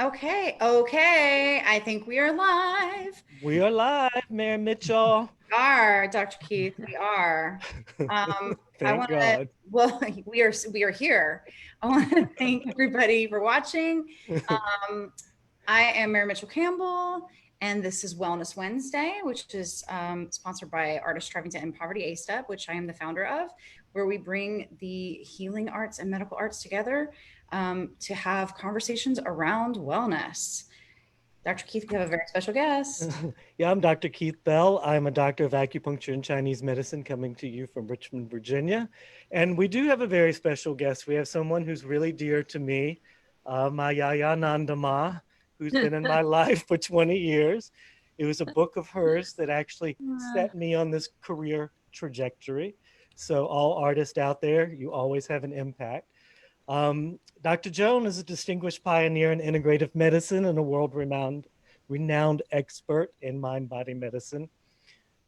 Okay. I think we are live. We are live, Mayor Mitchell. We are, Dr. Keith. We are. I Thank want to, God. well, we are here. I want to thank everybody for watching. Um, I am Mary Mitchell Campbell, and this is Wellness Wednesday, which is sponsored by Artists Striving to End Poverty, A-Step, which I am the founder of, where we bring the healing arts and medical arts together to have conversations around wellness. Dr. Keith, we have a very special guest. Yeah, I'm Dr. Keith Bell. I'm a doctor of acupuncture and Chinese medicine coming to you from Richmond, Virginia. And we do have a very special guest. We have someone who's really dear to me, my Yaya Nandama, who's been in my life for 20 years. It was a book of hers that actually set me on this career trajectory. So all artists out there, you always have an impact. Dr. Joan is a distinguished pioneer in integrative medicine and a renowned expert in mind-body medicine.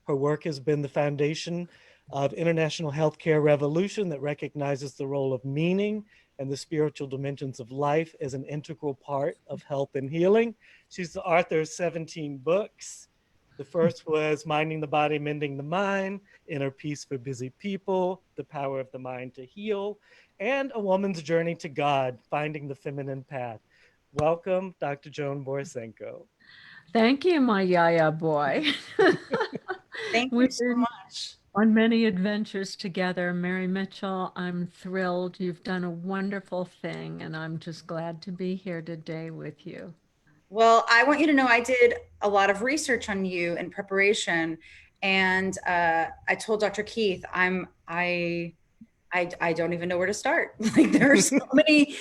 Her work has been the foundation of international healthcare revolution that recognizes the role of meaning and the spiritual dimensions of life as an integral part of health and healing. She's the author of 17 books. The first was Minding the Body, Mending the Mind, Inner Peace for Busy People, The Power of the Mind to Heal, and A Woman's Journey to God, Finding the Feminine Path. Welcome, Dr. Joan Borysenko. Thank you, my Yaya boy. Thank you We've so been much. on many adventures together. Mary Mitchell, I'm thrilled. You've done a wonderful thing, and I'm just glad to be here today with you. Well, I want you to know I did a lot of research on you in preparation, and I told Dr. Keith I don't even know where to start. Like there are so many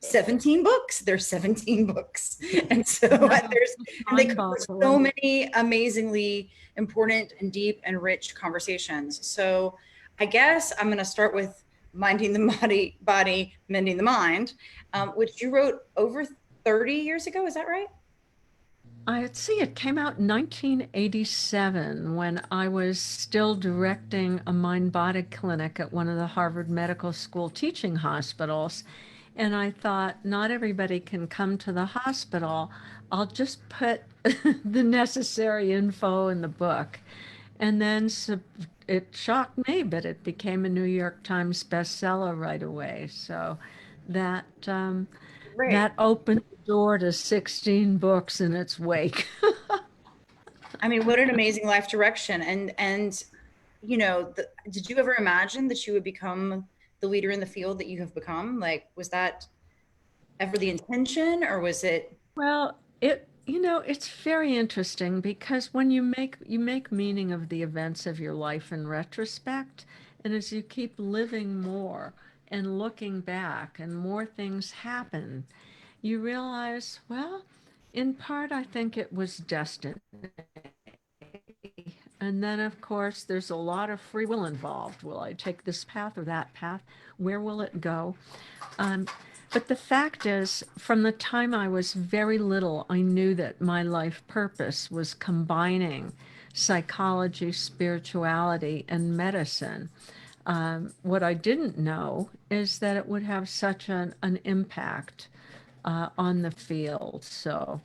17 books. There's 17 books. And so and they cover so Mind-boggling. many amazingly important and deep and rich conversations. So I guess I'm going to start with minding the body, mending the mind, which you wrote over 30 years ago. Is that right? I see it came out in 1987 when I was still directing a mind body clinic at one of the Harvard Medical School teaching hospitals. And I thought, not everybody can come to the hospital. I'll just put the necessary info in the book. And then it shocked me, but it became a New York Times bestseller right away. So that Great. that opened the door to 16 books in its wake. I mean, what an amazing life direction. And did you ever imagine that you would become the leader in the field that you have become? Like, was that ever the intention, or was it? Well, it's very interesting because when you make meaning of the events of your life in retrospect, and as you keep living more and looking back and more things happen, you realize, well, in part I think it was destiny. And then, of course, there's a lot of free will involved. Will I take this path or that path? Where will it go? Um, but the fact is, from the time I was very little, I knew that my life purpose was combining psychology, spirituality, and medicine. What I didn't know is that it would have such an impact on the field. So,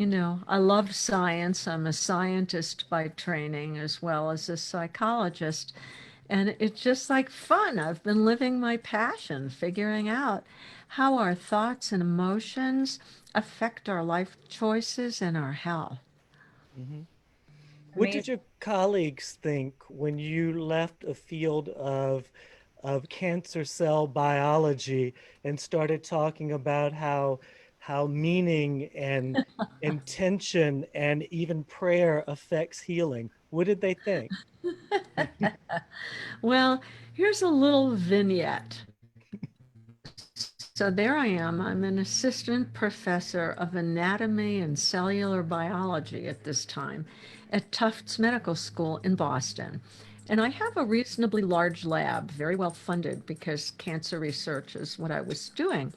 I love science. I'm a scientist by training as well as a psychologist. And it's just like fun. I've been living my passion, figuring out how our thoughts and emotions affect our life choices and our health. Mhm. What did Amazing. your colleagues think when you left a field of cancer cell biology and started talking about how meaning and intention and even prayer affects healing? What did they think? Well, here's a little vignette. So there I am. I'm an assistant professor of anatomy and cellular biology at this time at Tufts Medical School in Boston. And I have a reasonably large lab, very well funded because cancer research is what I was doing.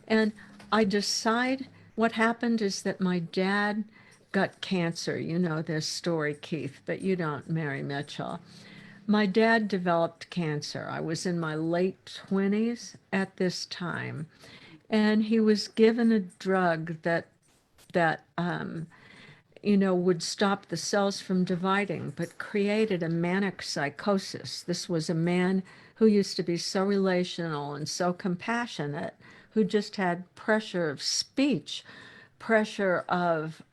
And I decide what happened is that my dad got cancer. You know this story, Keith, but you don't, Mary Mitchell. My dad developed cancer. I was in my late 20s at this time. and he was given a drug that would stop the cells from dividing, but created a manic psychosis. This was a man who used to be so relational and so compassionate, who just had pressure of speech, pressure of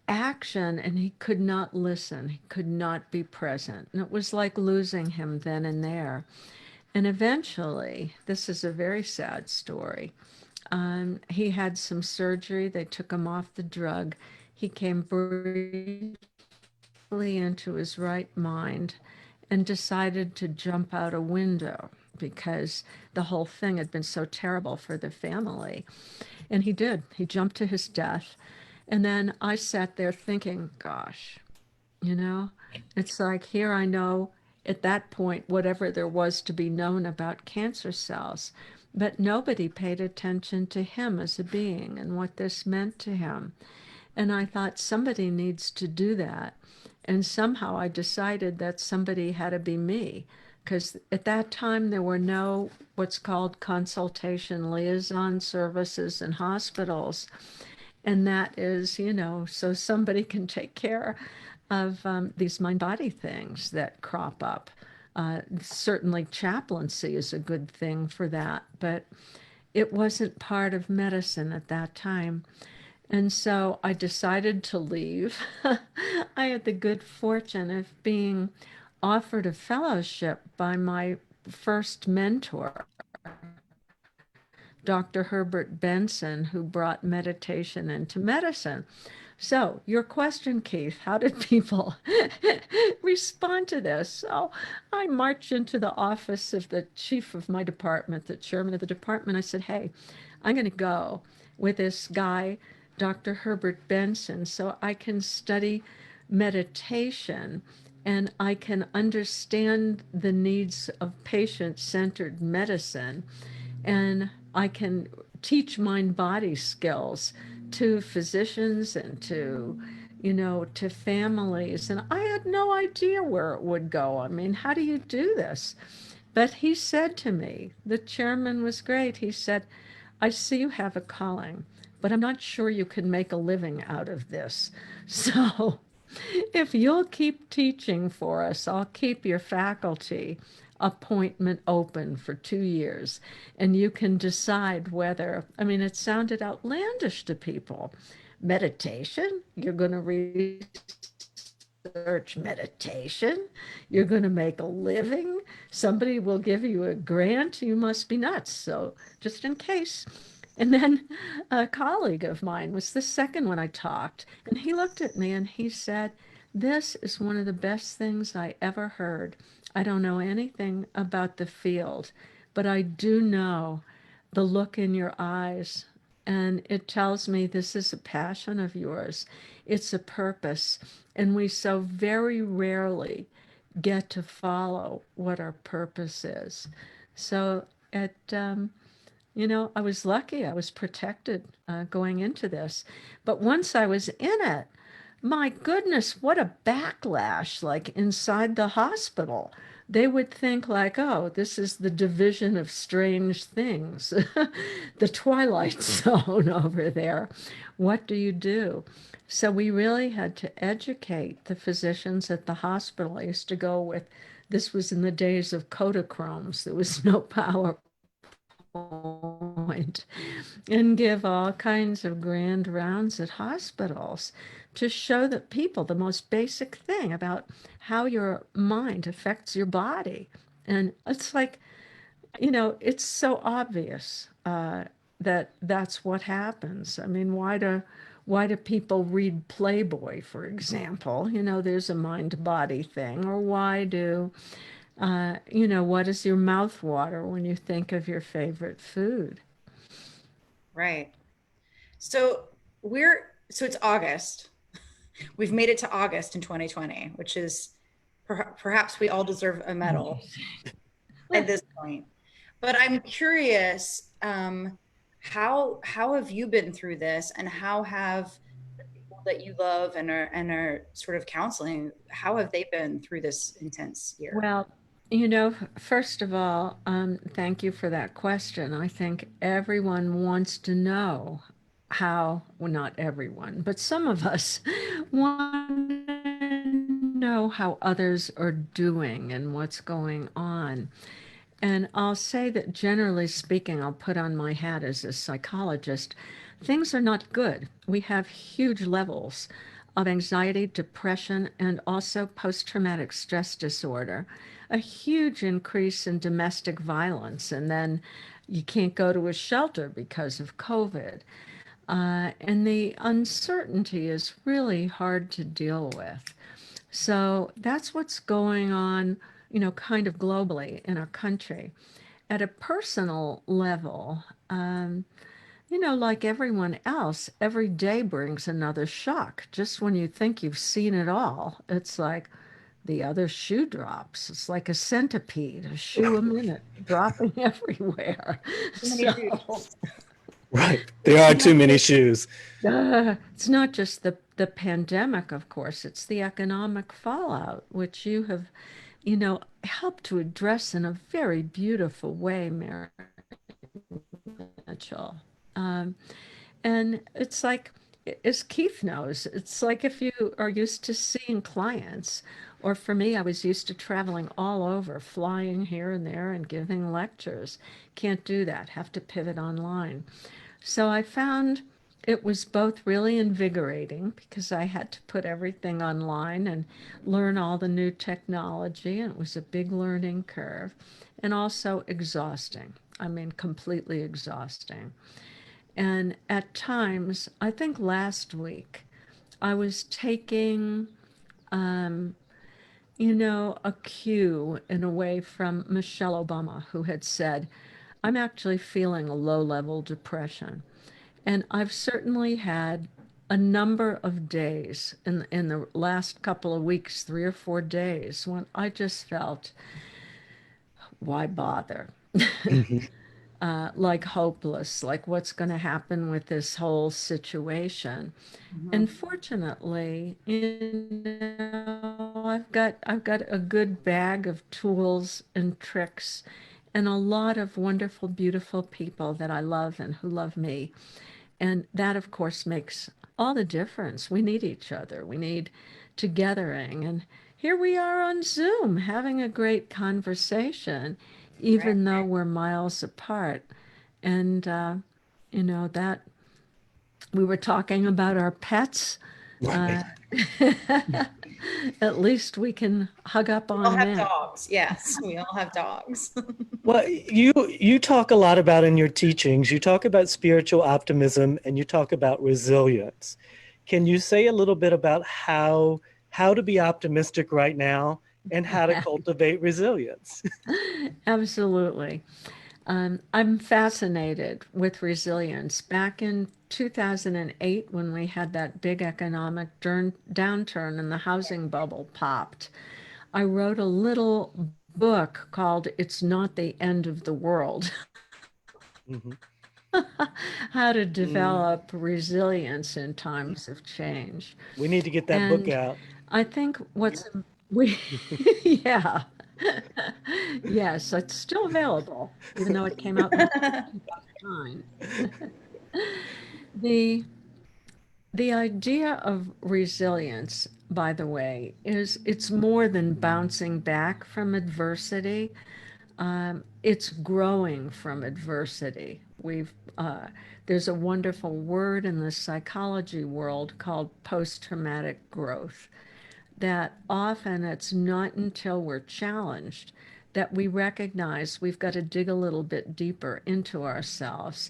action, and he could not listen. He could not be present. And it was like losing him then and there. And eventually, this is a very sad story. He had some surgery. They took him off the drug. He came briefly into his right mind and decided to jump out a window because the whole thing had been so terrible for the family. And he did. He jumped to his death. And then I sat there thinking, gosh, you know, it's like here I know at that point whatever there was to be known about cancer cells, but nobody paid attention to him as a being and what this meant to him. And I thought somebody needs to do that. And somehow I decided that somebody had to be me. Because at that time, there were no what's called consultation liaison services in hospitals. And that is, so somebody can take care of these mind body things that crop up. Certainly, chaplaincy is a good thing for that, but it wasn't part of medicine at that time. And so I decided to leave. I had the good fortune of being offered a fellowship by my first mentor, Dr. Herbert Benson, who brought meditation into medicine. So, your question, Keith, how did people respond to this? So, I marched into the office of the chief of my department, the chairman of the department. I said, hey, I'm going to go with this guy, Dr. Herbert Benson, so I can study meditation and I can understand the needs of patient-centered medicine, and I can teach mind body skills to physicians and to families. And I had no idea where it would go. I mean, how do you do this? But he said to me, the chairman was great. He said, I see you have a calling, but I'm not sure you can make a living out of this. So if you'll keep teaching for us, I'll keep your faculty appointment open for 2 years, and you can decide whether, I mean, it sounded outlandish to people. Meditation? You're going to research meditation? You're going to make a living? Somebody will give you a grant? You must be nuts. So, just in case. And then a colleague of mine was the second one I talked, and he looked at me and he said, this is one of the best things I ever heard. I don't know anything about the field, but I do know the look in your eyes, and it tells me this is a passion of yours. It's a purpose, and we so very rarely get to follow what our purpose is. So I was lucky. I was protected going into this. But once I was in it, my goodness, what a backlash, like inside the hospital. They would think like, oh, this is the division of strange things, the Twilight Zone over there. What do you do? So we really had to educate the physicians at the hospital. I used to go with, this was in the days of Kodachromes. There was no PowerPoint, and give all kinds of grand rounds at hospitals to show the people the most basic thing about how your mind affects your body. And it's like, it's so obvious that that's what happens. I mean, why do people read Playboy, for example? There's a mind-body thing. Or why do what does your mouth water when you think of your favorite food? Right. So it's August. We've made it to August in 2020, which is perhaps we all deserve a medal at this point. But I'm curious, how have you been through this, and how have the people that you love and are sort of counseling, how have they been through this intense year? Well, First of all, thank you for that question. I think everyone wants to know how, well, not everyone, but some of us want to know how others are doing and what's going on. And I'll say that generally speaking, I'll put on my hat as a psychologist, things are not good. We have huge levels of anxiety, depression, and also post traumatic stress disorder, a huge increase in domestic violence, and then you can't go to a shelter because of COVID. And the uncertainty is really hard to deal with. So that's what's going on, kind of globally in our country. At a personal level, like everyone else, every day brings another shock. Just when you think you've seen it all, it's like the other shoe drops. It's like a centipede, a shoe a minute, dropping everywhere. Too many So shoes. Right. There are too many shoes. it's not just the pandemic, of course, it's the economic fallout, which you have, helped to address in a very beautiful way, Mary Mitchell. Um, and it's like, as Keith knows, it's like if you are used to seeing clients, or for me, I was used to traveling all over, flying here and there and giving lectures. Can't do that, have to pivot online. So I found it was both really invigorating because I had to put everything online and learn all the new technology, and it was a big learning curve, and also exhausting. I mean, completely exhausting. And at times, I think last week, I was taking, um, a cue in a way from Michelle Obama, who had said, I'm actually feeling a low level depression. And I've certainly had a number of days in the last couple of weeks, 3 or 4 days, when I just felt, why bother? Mhm. Like hopeless, like what's going to happen with this whole situation. Mhm. And fortunately, I've got a good bag of tools and tricks and a lot of wonderful, beautiful people that I love and who love me. And that, of course, makes all the difference. We need each other. We need togethering. And here we are on Zoom having a great conversation, Right. even though we're miles apart. And, that we were talking about our pets. Right. Uh, at least we can hug up We all on have them. dogs. Yes, we all have dogs. Well, you talk a lot about in your teachings, you talk about spiritual optimism and you talk about resilience. Can you say a little bit about how to be optimistic right now and how to cultivate resilience? Absolutely. I'm fascinated with resilience. Back in 2008, when we had that big economic downturn and the housing bubble popped, I wrote a little book called It's Not the End of the World. Mhm. How to Mm, develop resilience in times of change. we need to get that book And out. I think we, yeah, yes, it's still available, even though it came out in 2009. The the idea of resilience, by the way, is it's more than bouncing back from adversity. It's growing from adversity. There's a wonderful word in the psychology world called post-traumatic growth, that often it's not until we're challenged that we recognize we've got to dig a little bit deeper into ourselves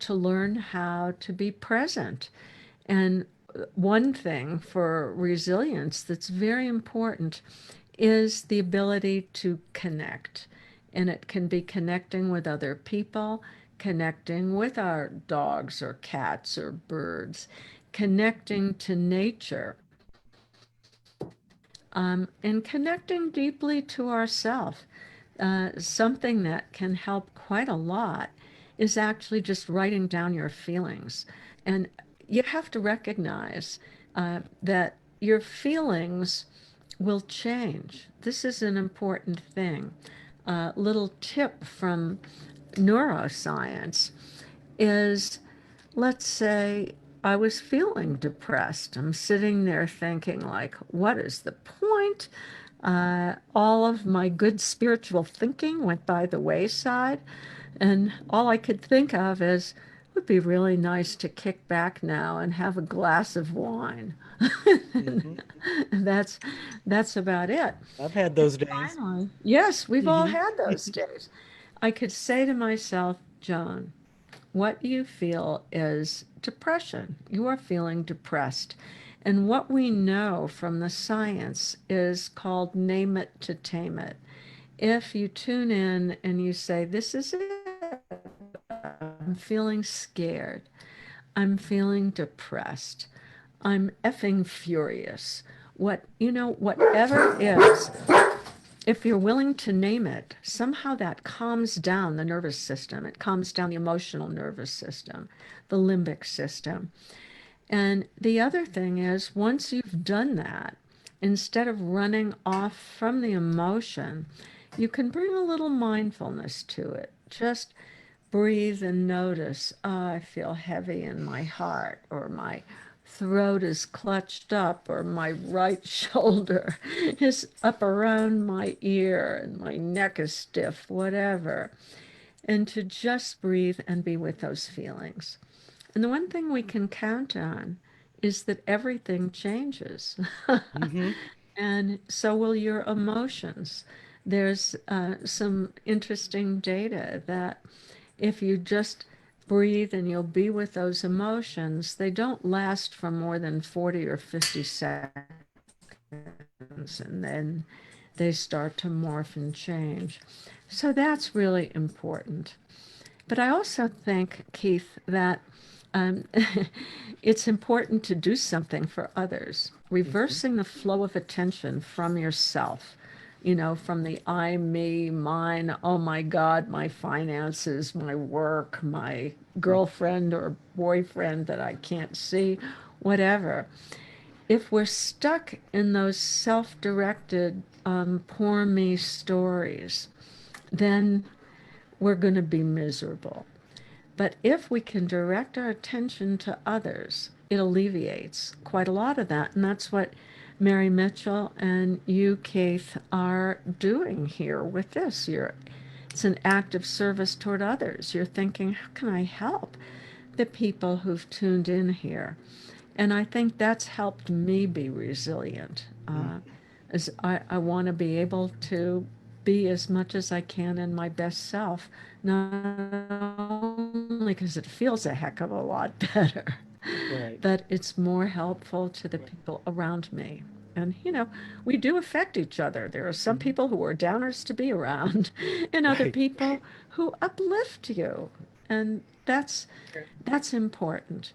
to learn how to be present. And one thing for resilience that's very important is the ability to connect. And it can be connecting with other people, connecting with our dogs or cats or birds, connecting to nature, and connecting deeply to ourself. Something that can help quite a lot is actually just writing down your feelings. And you have to recognize that your feelings will change. This is an important thing. A little tip from neuroscience is, let's say I was feeling depressed. I'm sitting there thinking, like, what is the point? All of my good spiritual thinking went by the wayside, and all I could think of is, it would be really nice to kick back now and have a glass of wine. Hmm. that's that's about it. I've had those days. Finally, yes, we've all Hmm. had those days. I could say to myself, Joan, what you feel is depression. You are feeling depressed. And what we know from the science is called name it to tame it. If you tune in and you say, this is it, I'm feeling scared, I'm feeling depressed, I'm effing furious. Whatever it is, if you're willing to name it, somehow that calms down the nervous system. It calms down the emotional nervous system, the limbic system. And the other thing is, once you've done that, instead of running off from the emotion, you can bring a little mindfulness to it. Just breathe and notice, oh, I feel heavy in my heart, or my throat is clutched up, or my right shoulder is up around my ear, and my neck is stiff, whatever. And to just breathe and be with those feelings. And the one thing we can count on is that everything changes. Hmm. And so will your emotions. There's some interesting data that if you just breathe and you'll be with those emotions, they don't last for more than 40 or 50 seconds. And then they start to morph and change. So that's really important. But I also think, Keith, that um, it's important to do something for others, Hmm. reversing the flow of attention from yourself, from the I, me, mine, oh my God, my finances, my work, my girlfriend or boyfriend that I can't see, whatever. If we're stuck in those self directed, poor me stories, then we're going to be miserable. But if we can direct our attention to others, it alleviates quite a lot of that. And that's what Mary Mitchell and you, Keith, are doing here with this. It's an act of service toward others. You're thinking, how can I help the people who've tuned in here? And I think that's helped me be resilient. As I want to be able to be as much as I can in my best self, not only because it feels a heck of a lot better, Right. but it's more helpful to the people around me. And, we do affect each other. There are some Hmm. people who are downers to be around, and other Right. people who uplift you. And that's important.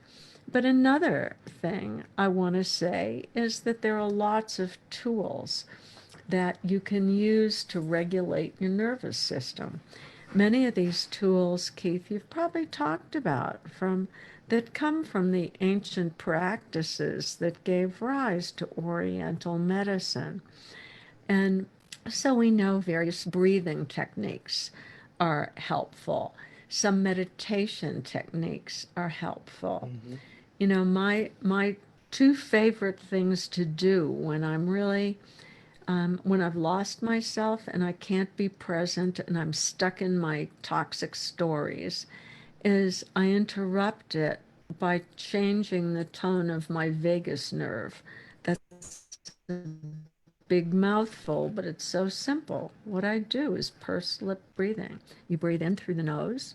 But another thing I want to say is that there are lots of tools that you can use to regulate your nervous system. Many of these tools, Keith, you've probably talked about that come from the ancient practices that gave rise to Oriental medicine. And so we know various breathing techniques are helpful. Some meditation techniques are helpful. Hmm. My two favorite things to do when I've lost myself and I can't be present and I'm stuck in my toxic stories, is I interrupt it by changing the tone of my vagus nerve. That's a big mouthful, but it's so simple. What I do is pursed lip breathing. You breathe in through the nose,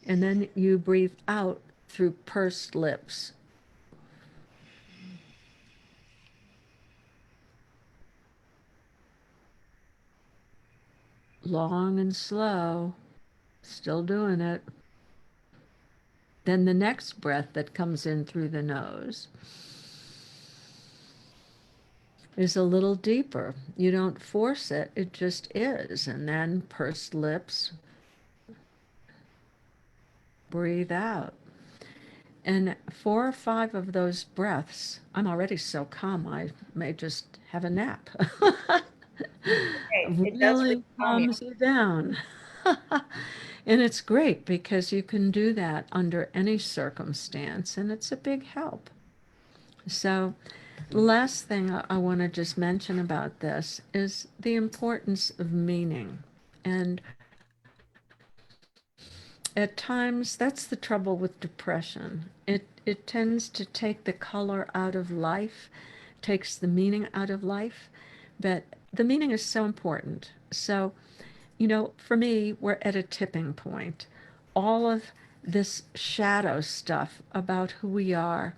and then you breathe out through pursed lips. Long and slow, still doing it. Then the next breath that comes in through the nose is a little deeper. You don't force it, it just is. And then pursed lips, breathe out. And 4 or 5 of those breaths, I'm already so calm, I may just have a nap. Okay, it does really Really calm you. calms you down. And it's great because you can do that under any circumstance, and it's a big help. So, the last thing I want to just mention about this is the importance of meaning. And at times, that's the trouble with depression. It tends to take the color out of life, takes the meaning out of life, but the meaning is so important. So, for me, we're at a tipping point. All of this shadow stuff about who we are,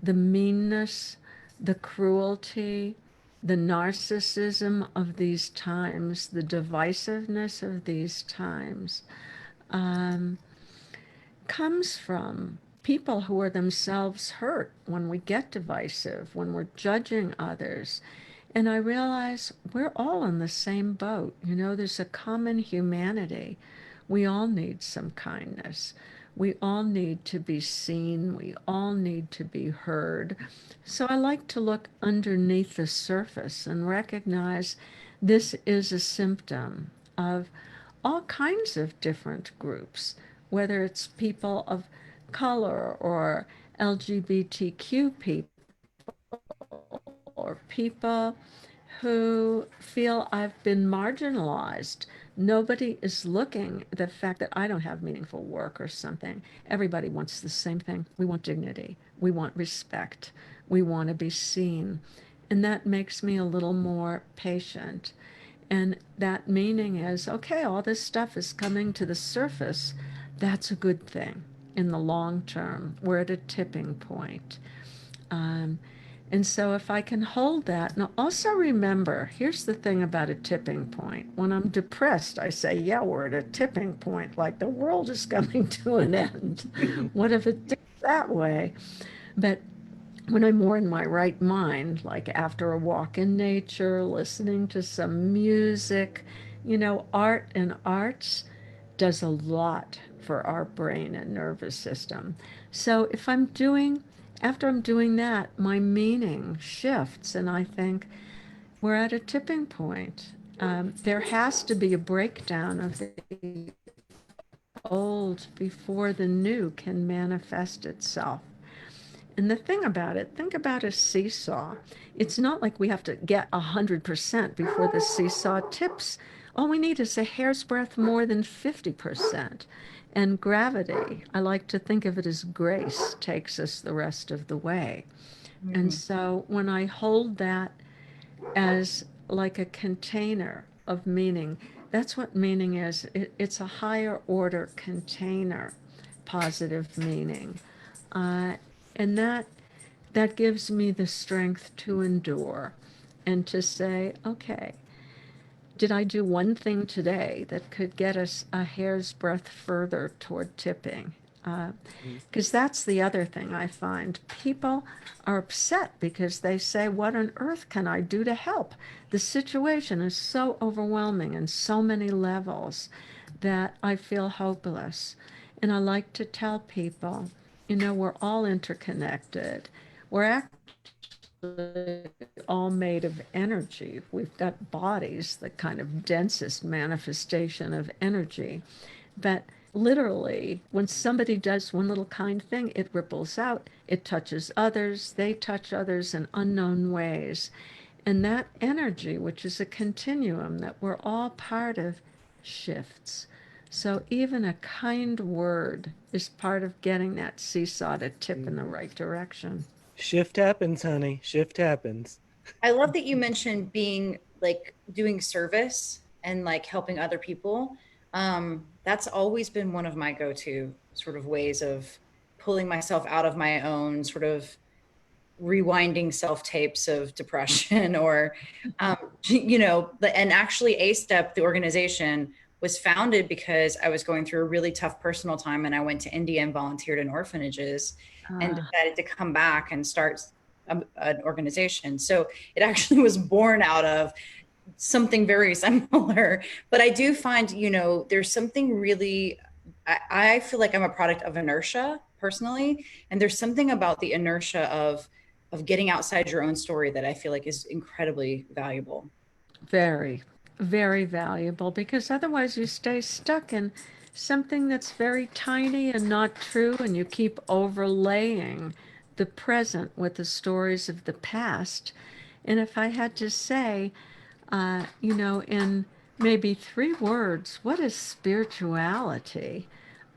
the meanness, the cruelty, the narcissism of these times, the divisiveness of these times, um, comes from people who are themselves hurt when we get divisive, when we're judging others. And I realize we're all in the same boat. There's a common humanity. We all need some kindness. We all need to be seen. We all need to be heard. So I like to look underneath the surface and recognize this is a symptom of all kinds of different groups, whether it's people of color or LGBTQ people or people who feel I've been marginalized. Nobody is looking at the fact that I don't have meaningful work or something. Everybody wants the same thing. We want dignity. We want respect. We want to be seen. And that makes me a little more patient. And that meaning is okay, all this stuff is coming to the surface. That's a good thing in the long term. We're at a tipping point. Um, and so if I can hold that, now also remember, here's the thing about a tipping point. When I'm depressed, I say, yeah, we're at a tipping point, like the world is coming to an end. What if it did that way? But when I'm more in my right mind, like after a walk in nature, listening to some music, art and arts does a lot for our brain and nervous system. So after I'm doing that, my meaning shifts, and I think we're at a tipping point. There has to be a breakdown of the old before the new can manifest itself. And the thing about it, think about a seesaw. It's not like we have to get 100% before the seesaw tips. All we need is a hair's breadth more than 50%. And gravity, I like to think of it as grace, takes us the rest of the way. And so when I hold that as like a container of meaning, that's what meaning is. It's a higher order container, positive meaning. Uh, and that gives me the strength to endure and to say, okay, did I do one thing today that could get us a hair's breadth further toward tipping? Because that's the other thing I find. People are upset because they say, what on earth can I do to help? The situation is so overwhelming in so many levels that I feel hopeless. And I like to tell people, we're all interconnected. We're all made of energy. We've got bodies, the kind of densest manifestation of energy. But literally, when somebody does one little kind thing, it ripples out, it touches others, they touch others in unknown ways. And that energy, which is a continuum that we're all part of, shifts. So even a kind word is part of getting that seesaw to tip in the right direction. Shift happens, honey. Shift happens. I love that you mentioned being like doing service and like helping other people. That's always been one of my go-to sort of ways of pulling myself out of my own sort of rewinding self tapes of depression or, and actually A Step, the organization, was founded because I was going through a really tough personal time and I went to India and volunteered in orphanages and decided to come back and start an organization. So it actually was born out of something very similar. But I do find, there's something really, I feel like I'm a product of inertia. personally. And there's something about the inertia of getting outside your own story that I feel like is incredibly valuable. Very, very valuable, because otherwise you stay stuck in something that's very tiny and not true, and you keep overlaying the present with the stories of the past. And if I had to say, in maybe 3 words, what is spirituality?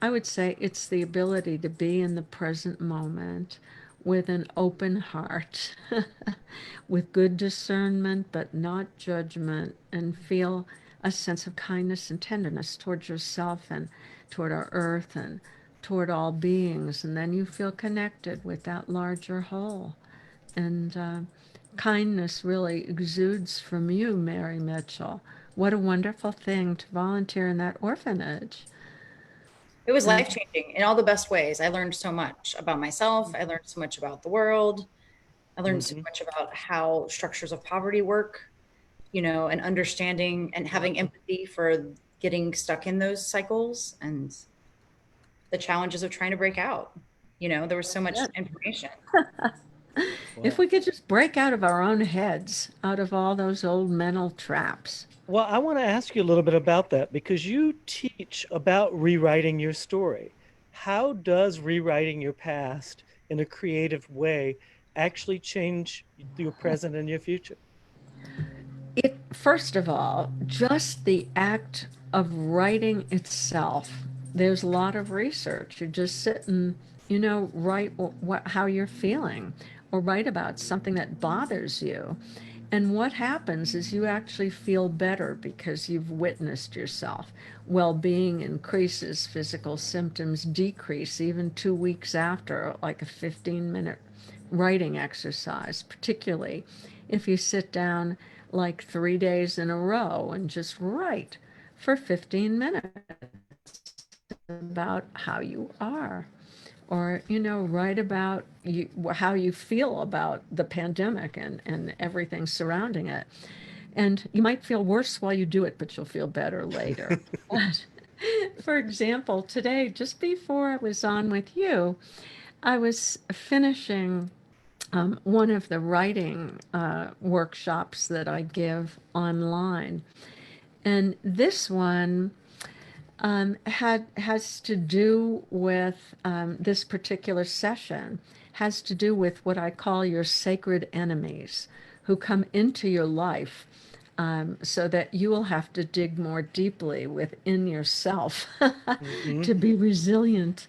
I would say it's the ability to be in the present moment with an open heart, with good discernment, but not judgment, and feel a sense of kindness and tenderness towards yourself and toward our earth and toward all beings. And then you feel connected with that larger whole. And kindness really exudes from you, Mary Mitchell. What a wonderful thing to volunteer in that orphanage. It was And life changing in all the best ways. I learned so much about myself. I learned so much about the world. I learned so Mhm. much about how structures of poverty work, and understanding and having empathy for getting stuck in those cycles and the challenges of trying to break out. There was so much that's information. it. If Wow. we could just break out of our own heads, out of all those old mental traps. Well, I want to ask you a little bit about that because you teach about rewriting your story. How does rewriting your past in a creative way actually change your present and your future? It, first of all, just the act of writing itself, there's a lot of research. You just sit and, write how you're feeling, or write about something that bothers you. And what happens is you actually feel better because you've witnessed yourself. Well being increases, physical symptoms decrease even 2 weeks after, like a 15-minute writing exercise, particularly if you sit down like 3 days in a row and just write for 15 minutes about how you are, or write about how you feel about the pandemic and everything surrounding it. And you might feel worse while you do it, but you'll feel better later. But for example, today, just before I was on with you, I was finishing one of the writing workshops that I give online. And this one has to do with this particular session, has to do with what I call your sacred enemies who come into your life, so that you will have to dig more deeply within yourself Hmm. to be resilient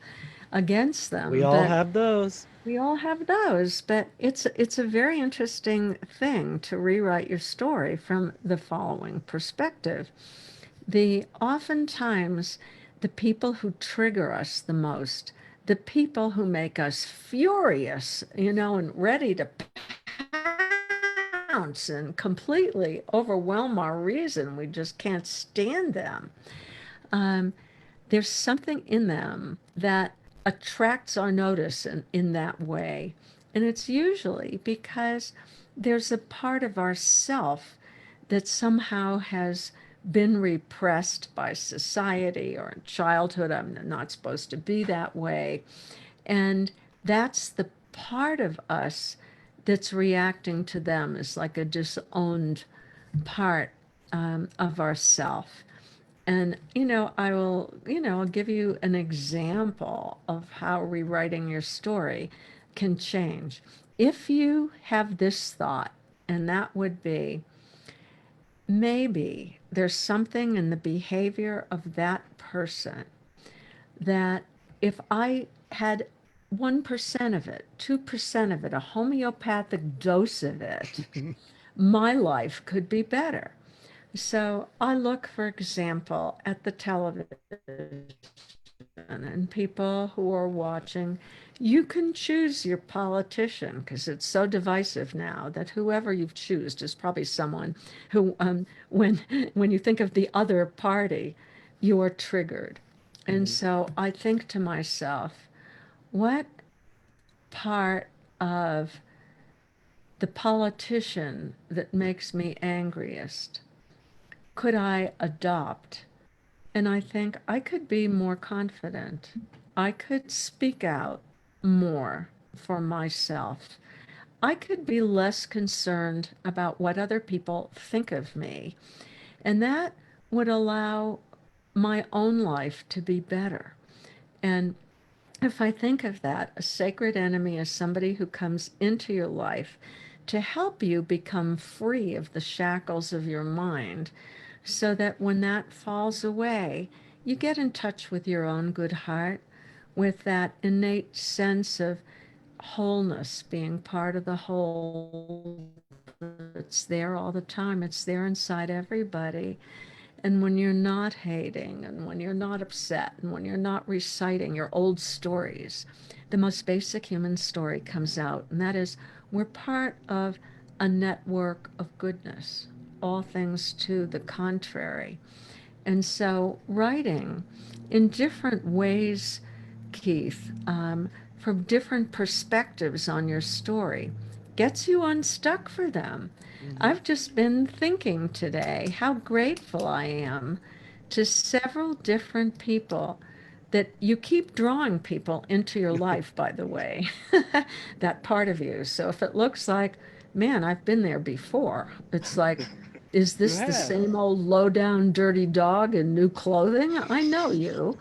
against We them. all But have those. we all have those, but it's a very interesting thing to rewrite your story from the following perspective. The oftentimes the people who trigger us the most, the people who make us furious, and ready to pounce and completely overwhelm our reason, we just can't stand them. Um, there's something in them that attracts our notice in that way. And it's usually because there's a part of ourself that somehow has been repressed by society or in childhood. I'm not supposed to be that way. And that's the part of us that's reacting to them as like a disowned part of ourself. And, I'll give you an example of how rewriting your story can change. If you have this thought, and that would be, maybe there's something in the behavior of that person that if I had 1% of it, 2% of it, a homeopathic dose of it, my life could be better. So I look, for example, at the television and people who are watching. You can choose your politician because it's so divisive now that whoever you choose is probably someone who, when you think of the other party, you are triggered. And Mhm. so I think to myself, what part of the politician that makes me angriest could I adopt? And I think I could be more confident. I could speak out more for myself. I could be less concerned about what other people think of me. And that would allow my own life to be better. And if I think of that, a sacred enemy is somebody who comes into your life to help you become free of the shackles of your mind, so that when that falls away, you get in touch with your own good heart, with that innate sense of wholeness, being part of the whole. It's there all the time, it's there inside everybody. And when you're not hating, and when you're not upset, and when you're not reciting your old stories, the most basic human story comes out, and that is we're part of a network of goodness, all things to the contrary. And so, writing in different ways, Keith, from different perspectives on your story, gets you unstuck for them. I've just been thinking today how grateful I am to several different people that you keep drawing people into your life, by the way, that part of you. So if it looks like, man, I've been there before, it's like, is You this the have. same old low down dirty dog in new clothing? I know you.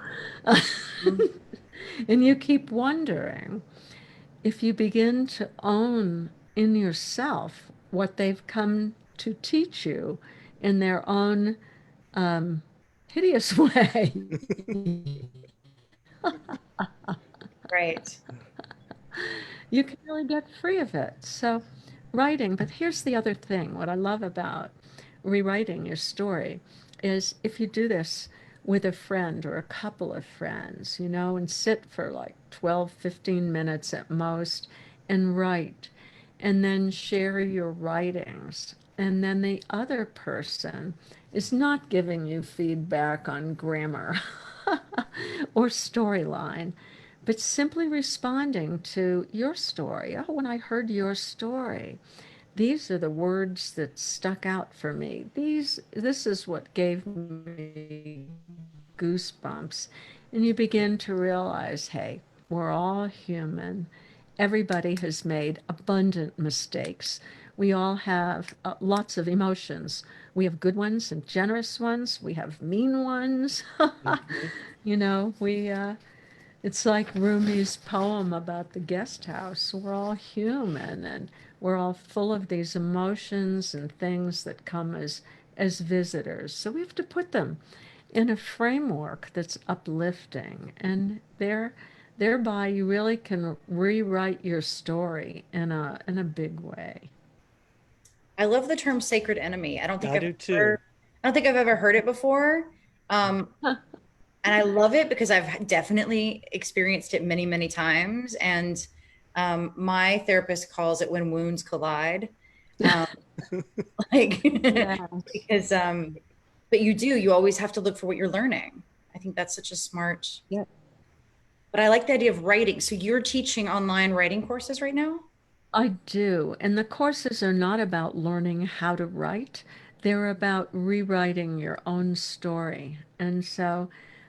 And you keep wondering if you begin to own in yourself what they've come to teach you in their own hideous way. Right. You can really get free of it. So, writing, but here's the other thing what I love about rewriting your story is if you do this with a friend or a couple of friends, and sit for like 12, 15 minutes at most and write, and then share your writings. And then the other person is not giving you feedback on grammar or storyline, but simply responding to your story. Oh, when I heard your story, these are the words that stuck out for me. This is what gave me goosebumps. And you begin to realize, hey, we're all human. Everybody has made abundant mistakes. We all have lots of emotions. We have good ones and generous ones. We have mean ones. Mhm. We it's like Rumi's poem about the guest house. We're all human, and we're all full of these emotions and things that come as visitors. So we have to put them in a framework that's uplifting, and thereby you really can rewrite your story in a big way. I love the term sacred enemy. I do too. I don't think I've ever heard it before. Um, and I love it because I've definitely experienced it many, many times. And my therapist calls it when wounds collide. Um, like, Yes. because, but you always have to look for what you're learning. I think that's such a smart, Yeah. but I like the idea of writing. So you're teaching online writing courses right now? I do. And the courses are not about learning how to write, they're about rewriting your own story. And so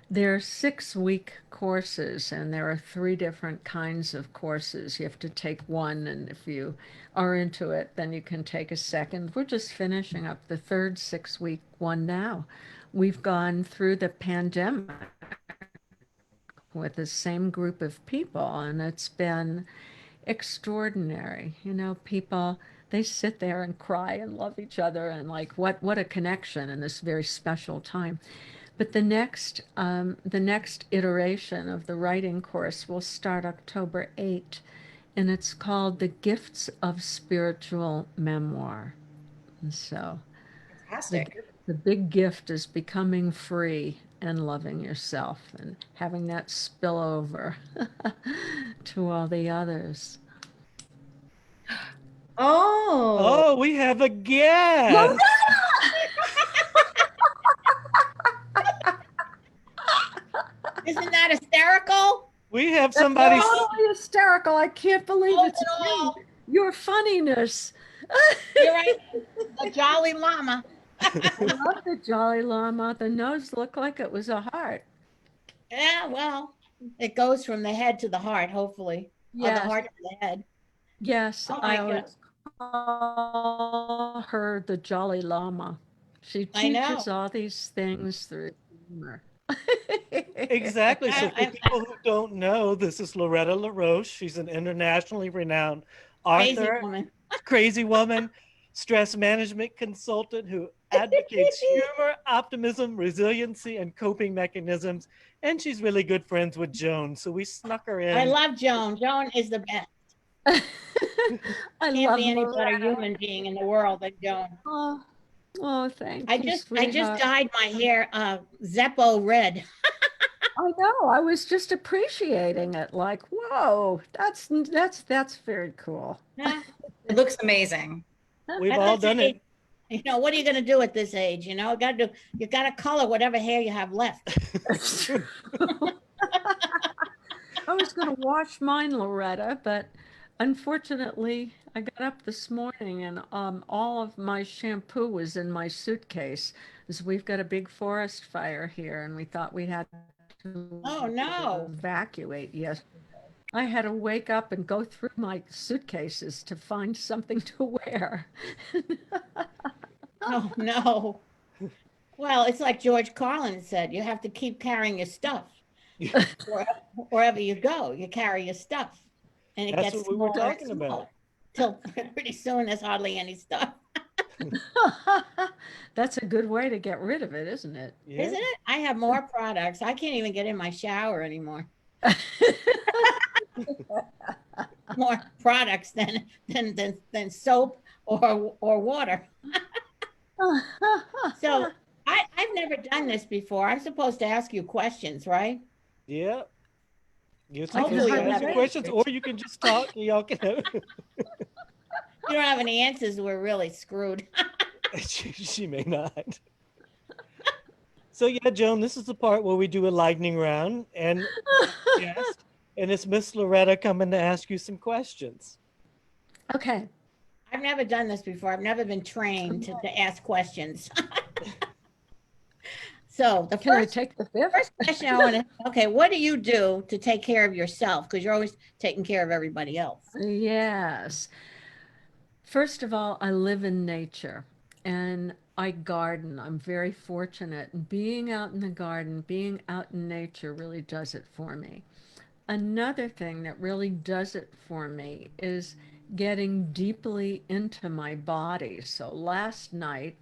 they're 6-week courses, and there are 3 different kinds of courses. You have to take one, and if you are into it, then you can take a second. We're just finishing up the third 6-week one now. We've gone through the pandemic with the same group of people, and it's been extraordinary. People, they sit there and cry and love each other, and like what a connection in this very special time. But the next iteration of the writing course will start October 8, and it's called The Gifts of Spiritual Memoir. And so the Fantastic. the big gift is becoming free and loving yourself and having that spill over to all the others. Oh, Oh, we have a guest. isn't that hysterical? We have That's somebody. totally hysterical. I can't believe Oh, it's you. no. Your funniness. You're right. A jolly llama. I love the Jolly Llama. The nose looked like it was a heart. Yeah, well. it goes from the head to the heart, hopefully. Or the Yes, heart to the head. yes, Oh I my God. always call her the Jolly Llama. She I teaches know. all these things through humor. Exactly. So for I, people who don't know, this is Loretta LaRoche. She's an internationally renowned crazy author, woman. crazy woman, stress management consultant who advocates humor, optimism, resiliency, and coping mechanisms. And she's really good friends with Joan. So we snuck her I in. love Joan. Joan is the best. I Can't love be any better Loretta. human being in the world than Joan. Oh, oh, thank you, I just sweetheart. dyed my hair Zeppo red. I know. I was just appreciating it. Like, whoa, that's very cool. Huh? It looks amazing. We've At all this done age, it. what are you gonna do at this age? You gotta color whatever hair you have left. That's true. I was going to wash mine, Loretta, but unfortunately, I got up this morning and all of my shampoo was in my suitcase. Because we've got a big forest fire here, and we thought we had Oh to no. evacuate yesterday. I had to wake up and go through my suitcases to find something to wear. Oh no. Well, it's like George Carlin said, you have to keep carrying your stuff. Wherever you go, you carry your stuff. And it That's gets what we were smaller and talking smaller. about. Till pretty soon there's hardly any stuff. That's a good way to get rid of it, isn't it? Yeah. Isn't it? I have more products. I can't even get in my shower anymore. More products than soap or water. So I've never done this before. I'm supposed to ask you questions, right? Yeah. You're I can supposed to Hopefully you hardly ask have your wait. questions, or you can just talk. Y'all can have. you don't have any answers, we're really screwed. She may not. So yeah, Joan, this is the part where we do a lightning round, and guest, and it's Miss Loretta coming to ask you some questions. Okay. I've never done this before. I've never been trained to ask questions. So the Can I take the fifth? first question I want to, okay, what do you do to take care of yourself? Because you're always taking care of everybody else. Yes. First of all, I live in nature and I garden. I'm very fortunate. And being out in the garden, being out in nature really does it for me. Another thing that really does it for me is getting deeply into my body. So last night,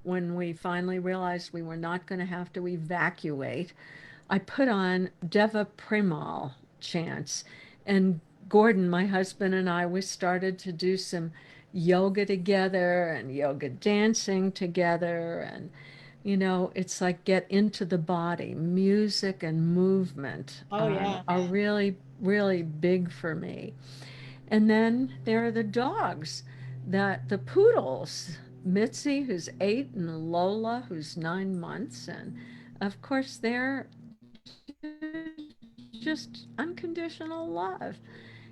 when we finally realized we were not going to have to evacuate, I put on Deva Premal chants. And Gordon, my husband, and I, we started to do some yoga together and yoga dancing together. And, it's like get into the body. Music and movement Oh yeah. are really, really big for me. And then there are the dogs, the poodles, Mitzi, who's 8, and Lola, who's 9 months. And of course, they're just unconditional love.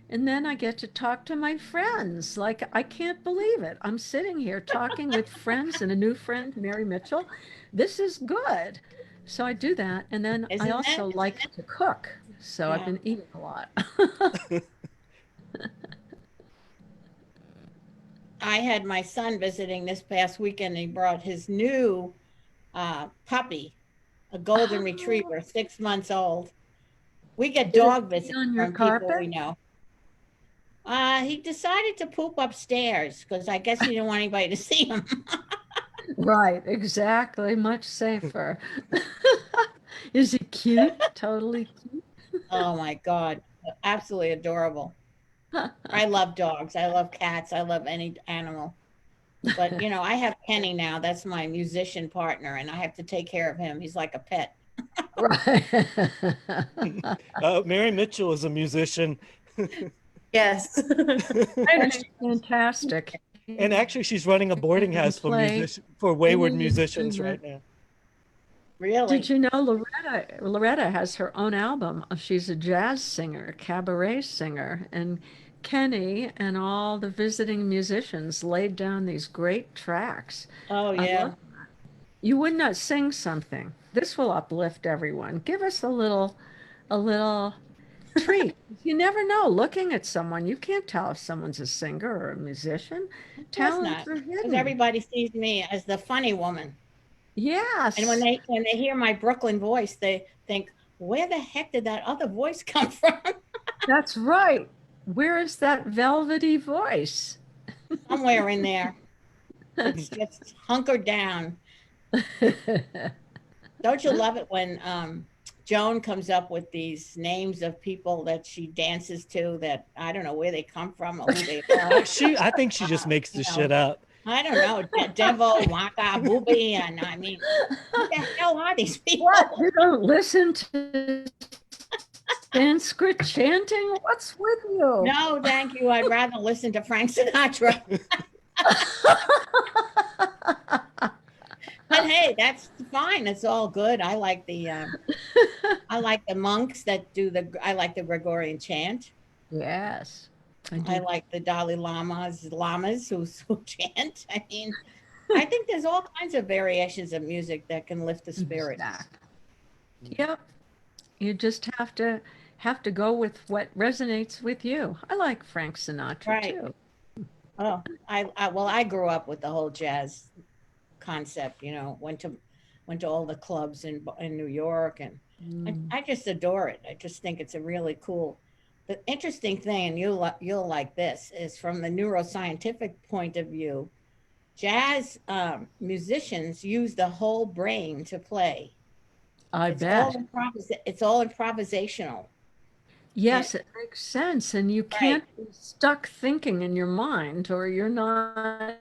And then I get to talk to my friends. Like, I can't believe it. I'm sitting here talking with friends and a new friend, Mary Mitchell. This is good. So I do that. And then I Isn't also it? like to cook. So I've Yeah. been eating a lot. I had my son visiting this past weekend. He brought his new puppy, a golden Oh, retriever, 6 months old. We get did it dog pee visits on your from people carpet? we know. He decided to poop upstairs because I guess he didn't want anybody to see him. Right, exactly. Much safer. Is he cute? Totally cute. Oh my God. Absolutely adorable. I love dogs. I love cats. I love any animal. But I have Kenny now. That's my musician partner, and I have to take care of him. He's like a pet. Right. Mary Mitchell is a musician, Yes. That's fantastic. and actually, she's running a boarding And house play for wayward any musicians right instrument. now. Did Really? you know Loretta has her own album? She's a jazz singer, cabaret singer, and Kenny and all the visiting musicians laid down these great tracks. Oh I yeah. love you would not sing something. This will uplift everyone. Give us a little a little treat. You never know. Looking at someone, you can't tell if someone's a singer or a musician. Of course Talents not, are because hidden. everybody sees me as the funny woman. And Yes, when they hear my Brooklyn voice, they think, where the heck did that other voice come from? that's right. Where is that velvety voice? Somewhere in there. It's just hunkered down. Don't you love it when Joan comes up with these names of people that she dances to that I don't know where they come from or who they are. I think she just makes You the know, shit up. I don't know, Devo, Waka, Booby, and I mean, who the hell are these people? What? You don't listen to Sanskrit chanting? What's with you? No, thank you. I'd rather listen to Frank Sinatra. But hey, that's fine. It's all good. I like the monks that do I like the Gregorian chant. Yes, I I do. like the Dalai Lamas who chant. I mean, I think there's all kinds of variations of music that can lift the spirits. Exactly. Yep. You just have to go with what resonates with you. I like Frank Sinatra Right. too. Oh, well, I grew up with the whole jazz concept, you know, went to all the clubs in New York, and Mm. I just adore it. I just think it's a really cool. The interesting thing, and you'll like this, is from the neuroscientific point of view. Jazz musicians use the whole brain to play. I bet. It's all improvisational. And, Yes, it makes sense. And you right. can't be stuck thinking in your mind, or you're not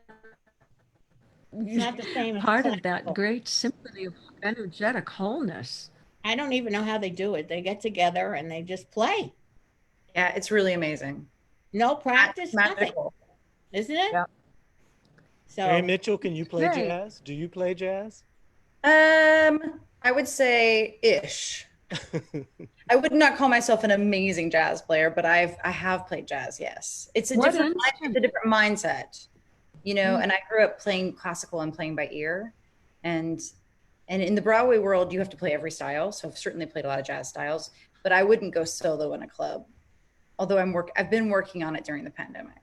It's not the same as part of that classical. great symphony of energetic wholeness. I don't even know how they do it. They get together and they just play. Yeah, it's really amazing. No practice, nothing, Magical. isn't it? Yep. Mary So Mitchell, can you play Hey, jazz? Do you play jazz? I would say ish. I would not call myself an amazing jazz player, but I have played jazz. Yes, it's a what different it's a instrument? different mindset, you know. Mm. And I grew up playing classical and playing by ear, and in the Broadway world, you have to play every style. So I've certainly played a lot of jazz styles, but I wouldn't go solo in a club. Although I've been working on it during the pandemic.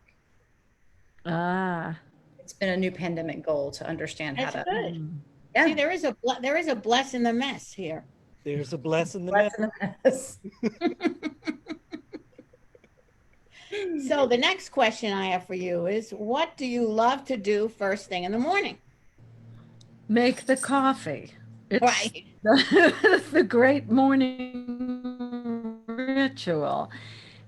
Ah. It's been a new pandemic goal to understand how that's to. good. Mm. See, Yeah, there is a bless in the mess here. There's a bless in the bless mess. in the mess. So the next question I have for you is, what do you love to do first thing in the morning? Make the coffee. It's Right. the great morning ritual.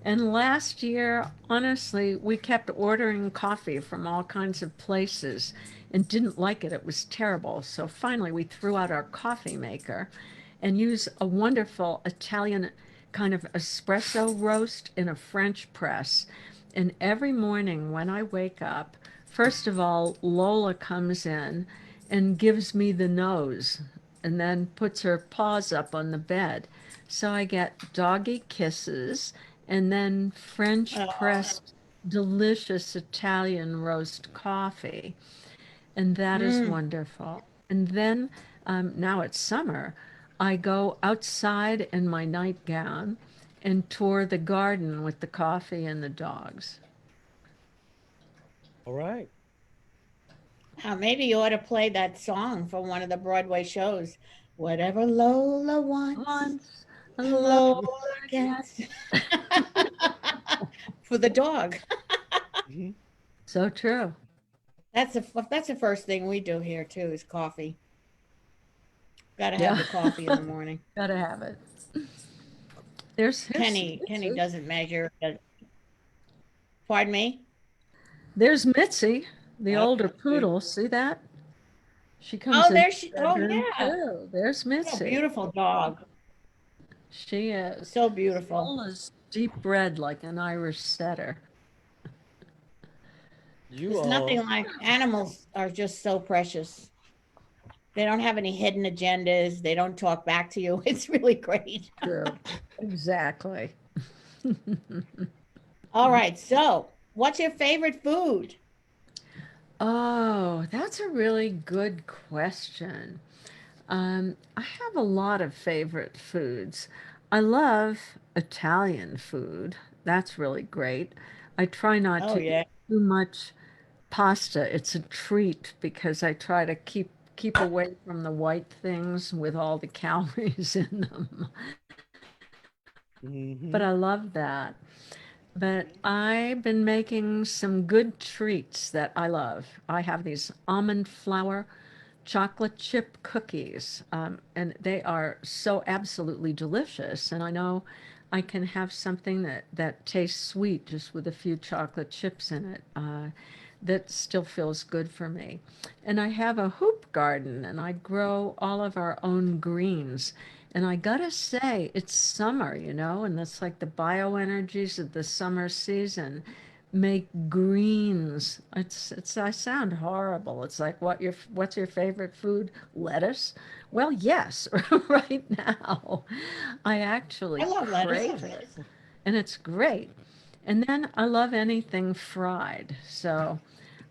And last year, honestly, we kept ordering coffee from all kinds of places and didn't like it. It was terrible. So finally, we threw out our coffee maker and used a wonderful Italian kind of espresso roast in a French press. And every morning when I wake up, first of all, Lola comes in and gives me the nose and then puts her paws up on the bed. So I get doggy kisses and then French Uh, pressed delicious Italian roast coffee. And that is mm. wonderful. And then now it's summer, I go outside in my nightgown and tour the garden with the coffee and the dogs. All right. Maybe you ought to play that song from one of the Broadway shows. Whatever Lola wants, Once a Lola Lola gets. For the dog. Mhm. So true. That's the first thing we do here too is coffee. Got to have Yeah. the coffee in the morning. Gotta have it. Kenny doesn't measure. Pardon me? There's Mitzi, the Yep. older poodle. See that? She comes Oh, in there the she. Oh, bedroom yeah. too. There's What a Mitzi. beautiful dog. She is. So beautiful. Lola's deep red like an Irish setter. You There's nothing all, like animals are just so precious. They don't have any hidden agendas. They don't talk back to you. It's really great. True. Exactly. All right. So, what's your favorite food? Oh, that's a really good question. I have a lot of favorite foods. I love Italian food. That's really great. I try not Oh to eat yeah. too much pasta. It's a treat because I try to keep away from the white things with all the calories in them. But Hmm. I love that. But I've been making some good treats that I love. I have these almond flour chocolate chip cookies, and they are so absolutely delicious. And I know I can have something that tastes sweet just with a few chocolate chips in it. That still feels good for me. And I have a hoop garden, and I grow all of our own greens. And I gotta say, it's summer, and that's like the bioenergies of the summer season make greens. I sound horrible. It's like what's your favorite food? Lettuce? Well, yes, right now. I I actually love lettuce. crave it. And it's great. And then I love anything fried. So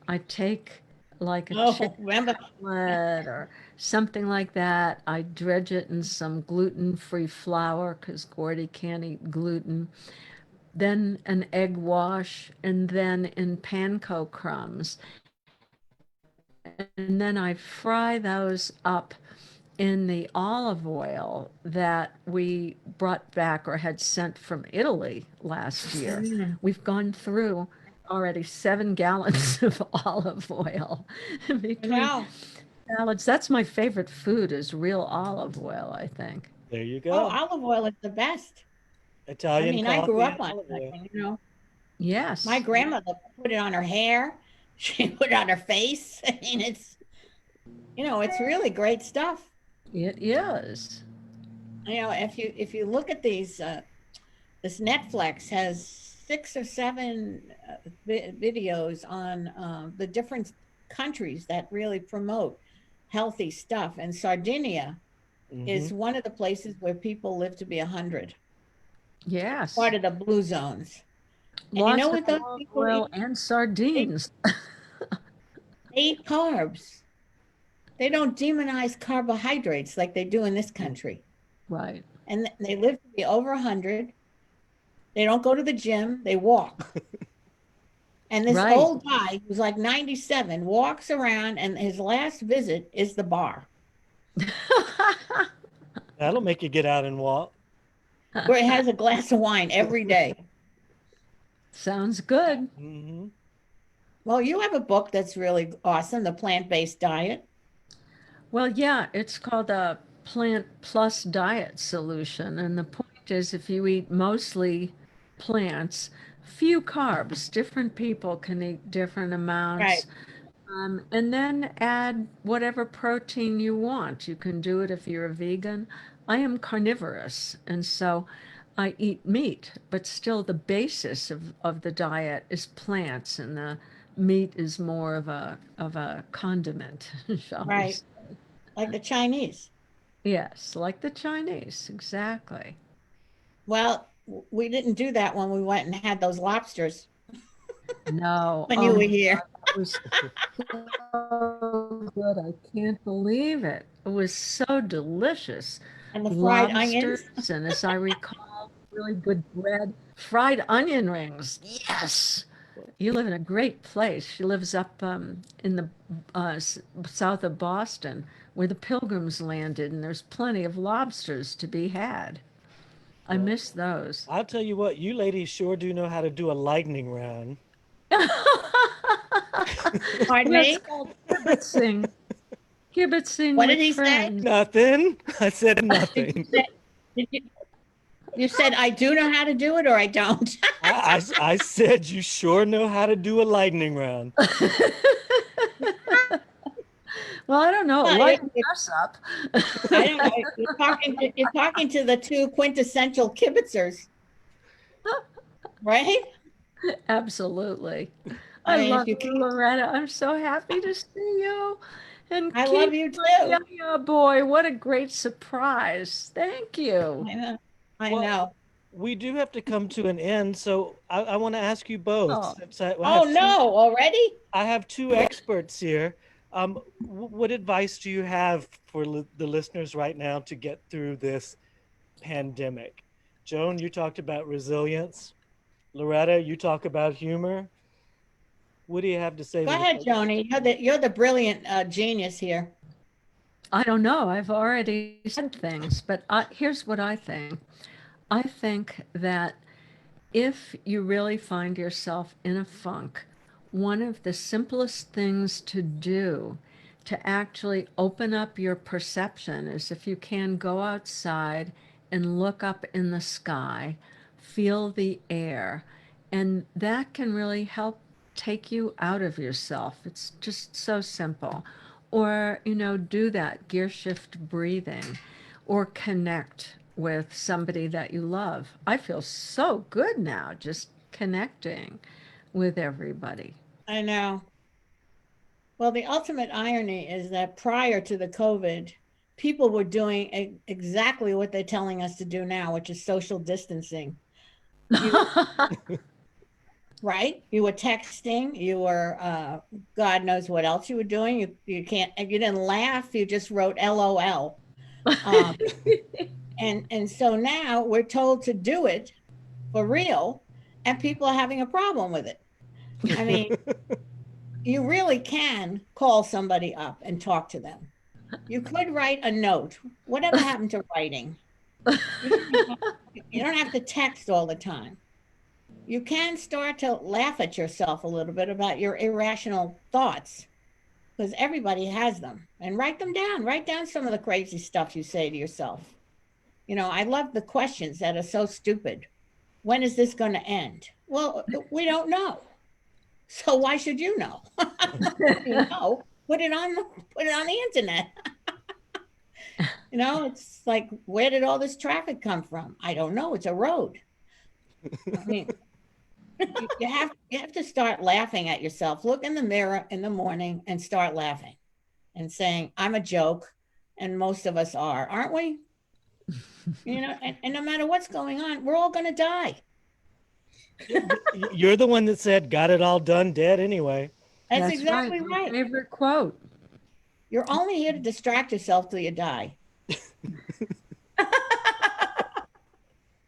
I take like a Oh, chicken remember? cutlet or something like that. I dredge it in some gluten-free flour because Gordy can't eat gluten, then an egg wash, and then in panko crumbs. And then I fry those up in the olive oil that we brought back or had sent from Italy last year. Mm. We've gone through already 7 gallons of olive oil between No. salads. That's my favorite food is real olive oil, I think. There you Oh, go. olive oil is the best. I Italian mean, I grew coffee up and on olive oil. it. My Yes, grandmother put it on her hair. She put it on her face. I mean, it's really great stuff. it is. If you look at these, this Netflix has 6 or 7 videos on the different countries that really promote healthy stuff. And Sardinia Hmm. is one of the places where people live to be 100, Yes. part of the blue zones. And you know Lots of what those olive people oil eat? and They, sardines. they eat carbs. They don't demonize carbohydrates like they do in this country. Right. And they live to be over 100. They don't go to the gym, they walk. And this Right. old guy who's like 97 walks around, and his last visit is the bar That'll make you get out and walk. where he has a glass of wine every day. Sounds good. Hmm. Well, you have a book that's really awesome, The Plant-Based Diet. Well, yeah, it's called a plant plus diet solution. And the point is, if you eat mostly plants, few carbs, different people can eat different Right. amounts, and then add whatever protein you want. You can do it if you're a vegan. I am carnivorous, and so I eat meat, but still the basis of the diet is plants, and the meat is more of a condiment, shall we Right. say. Like the Chinese. Yes, like the Chinese, exactly. Well, we didn't do that when we went and had those lobsters No, when oh you were my here. God, that was so good. I can't believe it. It was so delicious. And the fried onions. Lobsters, and as I recall, really good bread, fried onion rings. Yes. You live in a great place. She lives up in the south of Boston, where the Pilgrims landed, and there's plenty of lobsters to be had. I Well, miss those. I'll tell you what, you ladies sure do know how to do a lightning round. Pardon That's me? called kibitzing. Kibitzing What did with he say? friends. Nothing. I said Did you nothing. say, did you said I do know how to do it or I don't? I said you sure know how to do a lightning round. Well, I don't know. It Well, lightened us up. I don't know. You're talking to the two quintessential kibitzers, right? Absolutely. I I mean, if love you you, can, Loretta. I'm so happy to see you. And I love keep you my too. Yaya boy. What a great surprise. Thank you. I know. I Well, know. we do have to come to an end, so I want to ask you both, Oh, since I Oh have two no, already? I have two experts here. What advice do you have for the listeners right now to get through this pandemic? Joan, you talked about resilience. Loretta, you talk about humor. What do you have to say? Go to the ahead, folks? Joni. You're the brilliant genius here. I don't know. I've already said things, but here's what I think. I think that if you really find yourself in a funk, one of the simplest things to do to actually open up your perception is if you can go outside and look up in the sky, feel the air, and that can really help take you out of yourself. It's just so simple. Or, do that gear shift breathing or connect with somebody that you love. I feel so good now just connecting with everybody. I know. Well, the ultimate irony is that prior to the COVID, people were doing exactly what they're telling us to do now, which is social distancing. Right? You were texting, you were, God knows what else you were doing. You didn't laugh, you just wrote LOL. And so now we're told to do it for real, and people are having a problem with it. I mean, you really can call somebody up and talk to them. You could write a note. Whatever happened to writing? You don't have to text all the time. You can start to laugh at yourself a little bit about your irrational thoughts, because everybody has them, and write them down. Write down some of the crazy stuff you say to yourself. I love the questions that are so stupid. When is this going to end? Well, we don't know. So why should you know? Put it on the internet. It's like, where did all this traffic come from? I don't know. It's a road. I mean, you have to start laughing at yourself. Look in the mirror in the morning and start laughing and saying, I'm a joke. And most of us aren't we? And no matter what's going on, we're all going to die. You're the one that said, got it all done dead anyway. That's exactly right. right. My favorite quote. You're only here to distract yourself till you die.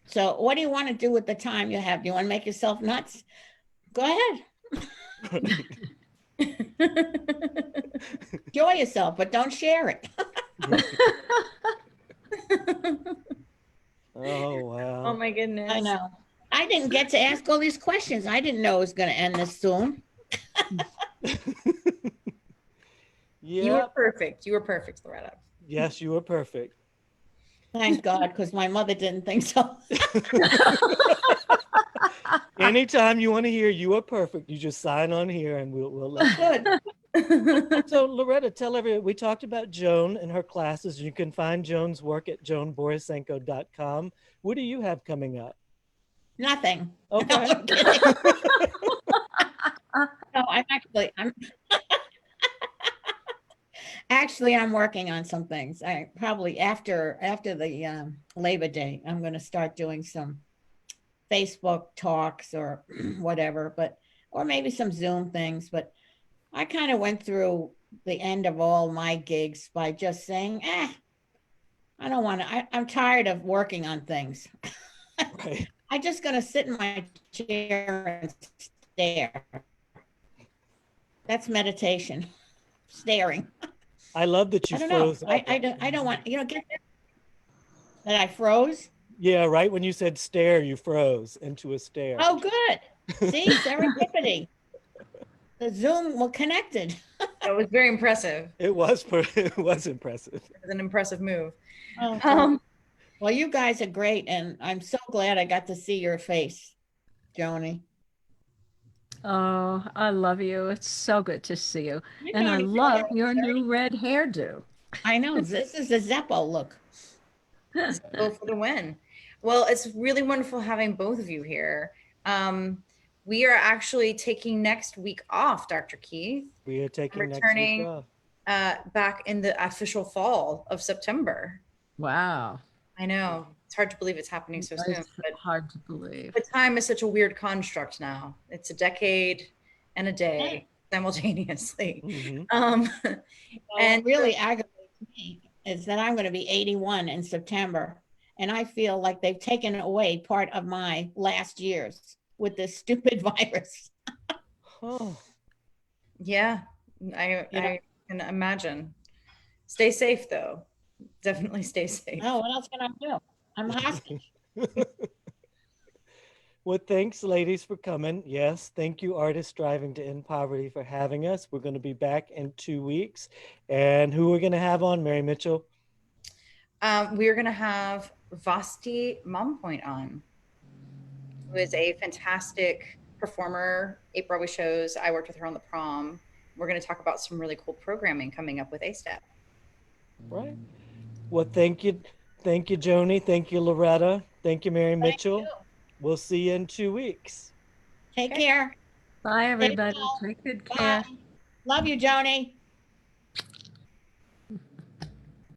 So what do you want to do with the time you have? Do you want to make yourself nuts? Go ahead. Enjoy yourself, but don't share it. Oh, wow. Oh my goodness. I know. I didn't get to ask all these questions. I didn't know it was going to end this soon. You were perfect. You were perfect, Loretta. Yes, you were perfect. Thank God, because my mother didn't think so. Anytime you want to hear you are perfect, you just sign on here and we'll let Good. So Loretta, tell everyone, we talked about Joan and her classes. You can find Joan's work at joanborysenko.com. What do you have coming up? Nothing. Okay. No, I'm kidding. No, I'm working on some things. I probably after the Labor Day, I'm going to start doing some Facebook talks or whatever, or maybe some Zoom things. But I kind of went through the end of all my gigs by just saying, I don't want to. I'm tired of working on things. Right. I'm just going to sit in my chair and stare. That's meditation, staring. I love that you I don't froze. know. I don't want, get that I froze. Yeah, right when you said stare, you froze into a stare. Oh, good. See, serendipity. The Zoom were connected. It was very impressive. It was impressive. It was an impressive move. Well, you guys are great, and I'm so glad I got to see your face, Joni. Oh, I love you. It's so good to see you. And I love your new red hairdo. I know. This is a Zeppo look. Go for the win. Well, it's really wonderful having both of you here. We are actually taking next week off, Dr. Keith. We are taking returning next week off. Back in the official fall of September. Wow. I know. It's hard to believe it's happening so soon. But hard to believe. But time is such a weird construct now. It's a decade and a day simultaneously. And really aggravates me is that I'm going to be 81 in September. And I feel like they've taken away part of my last years with this stupid virus. Oh, Yeah, You know? I can imagine. Stay safe though. Definitely stay safe. Oh, what else can I do? I'm hostage. well, thanks, ladies, for coming. Yes, thank you, Artists Striving to End Poverty, for having us. We're going to be back in 2 weeks. And who we're going to have on, Mary Mitchell? We are going to have Vasti Mompoint on, who is a fantastic performer, 8 Broadway shows. I worked with her on The Prom. We're going to talk about some really cool programming coming up with A-Step. Right. Well, thank you. Thank you, Joni. Thank you, Loretta. Thank you, Mary Mitchell. You. We'll see you in 2 weeks. Take Okay. care. Bye, everybody. well. Take good Bye. care. Love you, Joni.